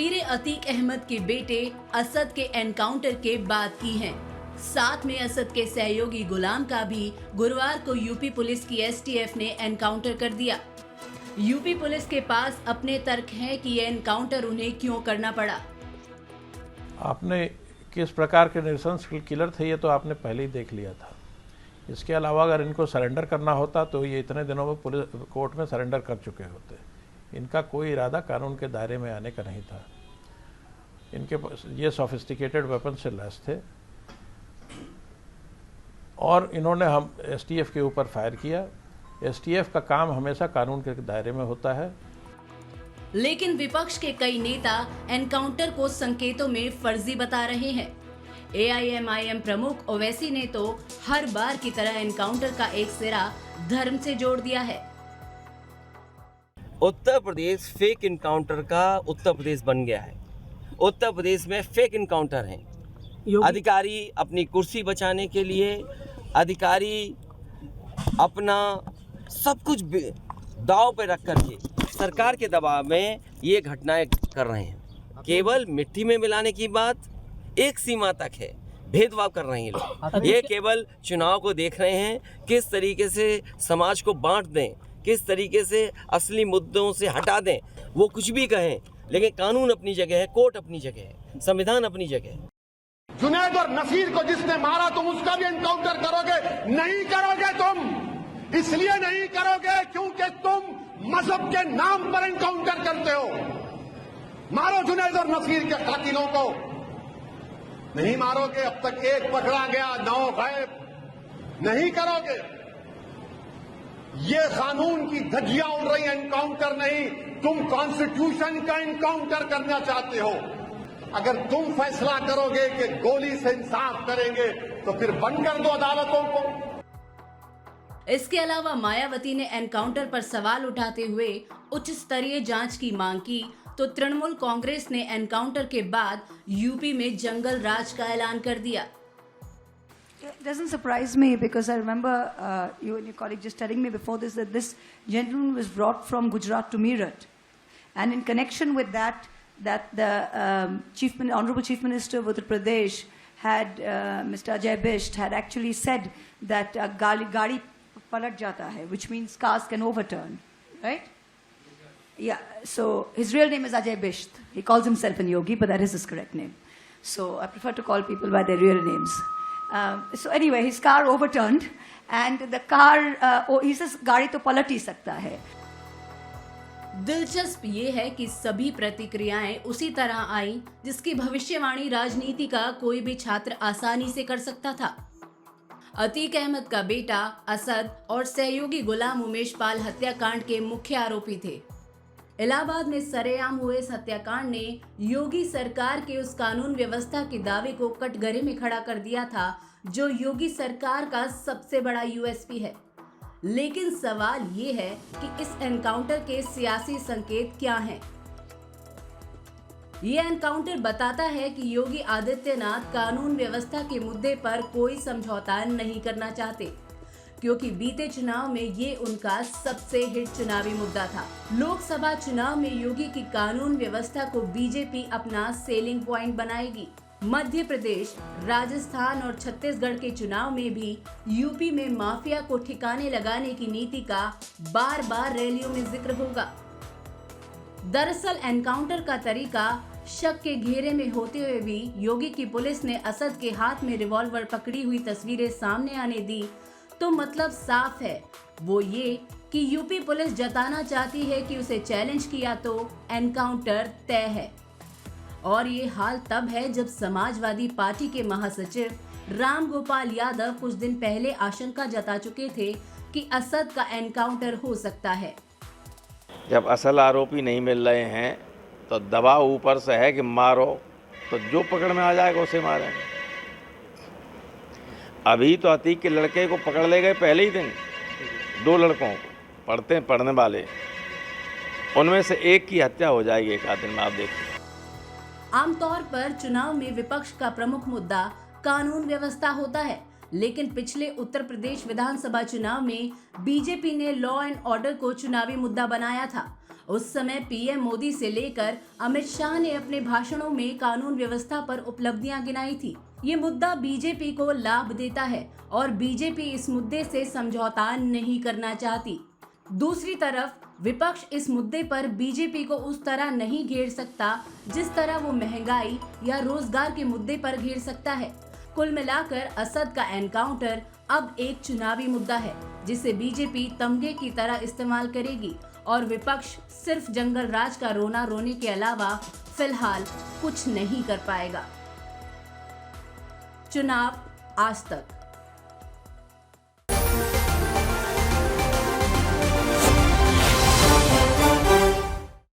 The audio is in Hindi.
तस्वीरें अतीक अहमद के बेटे असद के एनकाउंटर के बाद की हैं। साथ में असद के सहयोगी गुलाम का भी गुरुवार को यूपी पुलिस की एसटीएफ ने एनकाउंटर कर दिया। यूपी पुलिस के पास अपने तर्क हैं कि यह एनकाउंटर उन्हें क्यों करना पड़ा। आपने किस प्रकार के नृशंस किलर थे ये तो आपने पहले ही देख लिया था। इसके अलावा अगर इनको सरेंडर करना होता तो ये इतने दिनों में पुलिस कोर्ट में सरेंडर कर चुके होते। इनका कोई इरादा कानून के दायरे में आने का नहीं था। इनके ये सोफिस्टिकेटेड वेपन से लैस थे और इन्होंने हम एसटीएफ के ऊपर फायर किया। एसटीएफ का काम हमेशा कानून के दायरे में होता है। लेकिन विपक्ष के कई नेता एनकाउंटर को संकेतों में फर्जी बता रहे हैं। एआईएमआईएम प्रमुख ओवैसी ने तो हर बार की तरह एनकाउंटर का एक सिरा धर्म से जोड़ दिया है। उत्तर प्रदेश फेक इनकाउंटर का उत्तर प्रदेश बन गया है। उत्तर प्रदेश में फेक इनकाउंटर हैं। अधिकारी अपनी कुर्सी बचाने के लिए, अधिकारी अपना सब कुछ दांव पे रख करके सरकार के दबाव में ये घटनाएं कर रहे हैं। केवल मिट्टी में मिलाने की बात एक सीमा तक है, भेदभाव कर रहे हैं लोग। ये केवल चुनाव को देख रहे हैं, किस तरीके से समाज को बांट दें, किस तरीके से असली मुद्दों से हटा दें। वो कुछ भी कहें, लेकिन कानून अपनी जगह है, कोर्ट अपनी जगह है, संविधान अपनी जगह है। जुनैद और नसीर को जिसने मारा तुम उसका भी एनकाउंटर करोगे? नहीं करोगे तुम। इसलिए नहीं करोगे क्योंकि तुम मजहब के नाम पर एनकाउंटर करते हो। मारो जुनैद और नसीर के कातिलों को। नहीं मारोगे, अब तक एक पकड़ा गया, 9 गायब। नहीं करोगे। ये कानून की धज्जियां उड़ रही, एनकाउंटर नहीं। तुम कॉन्स्टिट्यूशन का एनकाउंटर करना चाहते हो। अगर तुम फैसला करोगे कि गोली से इंसाफ करेंगे तो फिर बंद कर दो अदालतों को। इसके अलावा मायावती ने एनकाउंटर पर सवाल उठाते हुए उच्च स्तरीय जांच की मांग की, तो तृणमूल कांग्रेस ने एनकाउंटर के बाद यूपी में जंगल राज का ऐलान कर दिया। It doesn't surprise me because I remember you and your colleague just telling me before this that this gentleman was brought from Gujarat to Meerut, and in connection with that the Honorable Chief Minister of Uttar Pradesh had Mr. Ajay Bisht had actually said that gaadi palat jata hai, which means cars can overturn, right? Yeah. So his real name is Ajay Bisht. He calls himself an yogi, but that is his correct name. So I prefer to call people by their real names. So anyway, his car overturned, and the car, he says, गाड़ी तो पलट ही सकता है। दिलचस्प ये है कि सभी प्रतिक्रियाएं उसी तरह आई जिसकी भविष्यवाणी राजनीति का कोई भी छात्र आसानी से कर सकता था। अतीक अहमद का बेटा असद और सहयोगी गुलाम उमेश पाल हत्याकांड के मुख्य आरोपी थे। इलाहाबाद में सरेआम हुए इस हत्याकांड ने योगी सरकार के उस कानून व्यवस्था के दावे को कटघरे में खड़ा कर दिया था जो योगी सरकार का सबसे बड़ा यूएसपी है। लेकिन सवाल ये है कि इस एनकाउंटर के सियासी संकेत क्या हैं? ये एनकाउंटर बताता है कि योगी आदित्यनाथ कानून व्यवस्था के मुद्दे पर कोई समझौता नहीं करना चाहते, क्योंकि बीते चुनाव में ये उनका सबसे हिट चुनावी मुद्दा था। लोकसभा चुनाव में योगी की कानून व्यवस्था को बीजेपी अपना सेलिंग पॉइंट बनाएगी। मध्य प्रदेश, राजस्थान और छत्तीसगढ़ के चुनाव में भी यूपी में माफिया को ठिकाने लगाने की नीति का बार बार रैलियों में जिक्र होगा। दरअसल एनकाउंटर का तरीका शक के घेरे में होते हुए भी योगी की पुलिस ने असद के हाथ में रिवॉल्वर पकड़ी हुई तस्वीरें सामने आने दी, तो मतलब साफ है, वो ये कि यूपी पुलिस जताना चाहती है कि उसे चैलेंज किया तो एनकाउंटर तय है। और ये हाल तब है जब समाजवादी पार्टी के महासचिव राम गोपाल यादव कुछ दिन पहले आशंका जता चुके थे कि असद का एनकाउंटर हो सकता है। जब असल आरोपी नहीं मिल रहे हैं तो दबाव ऊपर से है कि मारो, तो जो पकड़ में आ जाएगा उसे मारेंगे। अभी तो अतीक के लड़के को पकड़ ले गए पहले ही दिन, 2 लड़कों को पढ़ने वाले, उनमें से एक की हत्या हो जाएगी एक आध दिन में, आप देखिए। आमतौर पर चुनाव में विपक्ष का प्रमुख मुद्दा कानून व्यवस्था होता है, लेकिन पिछले उत्तर प्रदेश विधानसभा चुनाव में बीजेपी ने लॉ एंड ऑर्डर को चुनावी मुद्दा बनाया था उस समय पीएम मोदी से लेकर अमित शाह ने अपने भाषणों में कानून व्यवस्था पर उपलब्धियां गिनाई थी। ये मुद्दा बीजेपी को लाभ देता है और बीजेपी इस मुद्दे से समझौता नहीं करना चाहती। दूसरी तरफ विपक्ष इस मुद्दे पर बीजेपी को उस तरह नहीं घेर सकता जिस तरह वो महंगाई या रोजगार के मुद्दे पर घेर सकता है। कुल मिलाकर असद का एनकाउंटर अब एक चुनावी मुद्दा है जिसे बीजेपी तमगे की तरह इस्तेमाल करेगी और विपक्ष सिर्फ जंगल राज का रोना रोने के अलावा फिलहाल कुछ नहीं कर पाएगा। चुनाव आज तक।